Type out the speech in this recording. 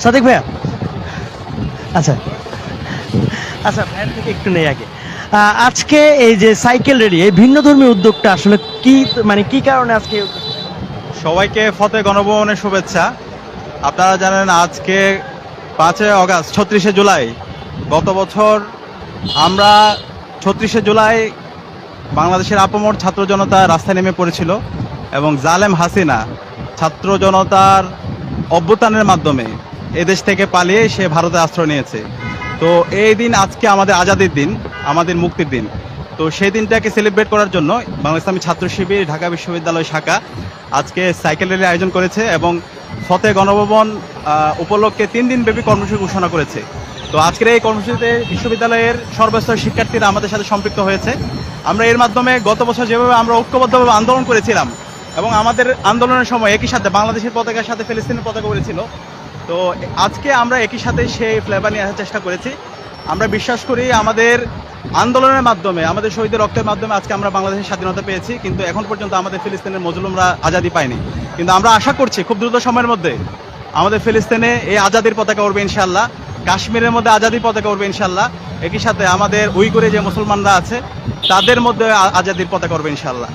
সাদিক ভাইয়া, আচ্ছা আচ্ছা, ভাইয়ের থেকে একটু নেই আগে। আজকে এই যে সাইকেল র্যালি, এই ভিন্ন ধর্মী উদ্যোগটা আসলে কি, মানে কি কারণে আজকে এই উদ্যোগটা? সবাইকে ফতে গণভবনের শুভেচ্ছা। আপনারা জানেন আজকে 5ই আগস্ট, 36শে জুলাই। গত বছর আমরা 36শে জুলাই বাংলাদেশের আপামর ছাত্র জনতা রাস্তায় নেমে পড়েছিল এবং জালেম হাসিনা ছাত্র জনতার অভ্যুত্থানের মাধ্যমে এদেশ থেকে পালিয়ে সে ভারতে আশ্রয় নিয়েছে। তো এই দিন আজকে আমাদের আজাদির দিন, আমাদের মুক্তির দিন। তো সেই দিনটাকে সেলিব্রেট করার জন্য বাংলা ইসলামী ছাত্র শিবির ঢাকা বিশ্ববিদ্যালয় শাখা আজকে সাইকেল র্যালি আয়োজন করেছে এবং ফতে গণভবন উপলক্ষে 3 দিন ব্যাপী কর্মসূচি ঘোষণা করেছে। তো আজকের এই কর্মসূচিতে বিশ্ববিদ্যালয়ের সর্বস্তরের শিক্ষার্থীরা আমাদের সাথে সম্পৃক্ত হয়েছে। আমরা এর মাধ্যমে গত বছর যেভাবে আমরা ঐক্যবদ্ধভাবে আন্দোলন করেছিলাম এবং আমাদের আন্দোলনের সময় একই সাথে বাংলাদেশের পতাকার সাথে ফিলিস্তিনের পতাকা উড়েছিল, তো আজকে আমরা একই সাথে সেই ফ্লেভার নিয়ে আসার চেষ্টা করেছি। আমরা বিশ্বাস করি আমাদের আন্দোলনের মাধ্যমে, আমাদের শহীদের রক্তের মাধ্যমে আজকে আমরা বাংলাদেশের স্বাধীনতা পেয়েছি, কিন্তু এখন পর্যন্ত আমাদের ফিলিস্তিনের মজলুমরা আজাদি পায়নি। কিন্তু আমরা আশা করছি খুব দ্রুত সময়ের মধ্যে আমাদের ফিলিস্তিনে এই আজাদির পতাকা উড়বে ইনশাল্লাহ, কাশ্মীরের মধ্যে আজাদির পতাকা উড়বে ইনশাল্লাহ, একই সাথে আমাদের উইগুরে যে মুসলমানরা আছে তাদের মধ্যে আজাদির পতাকা উড়বে ইনশাল্লাহ।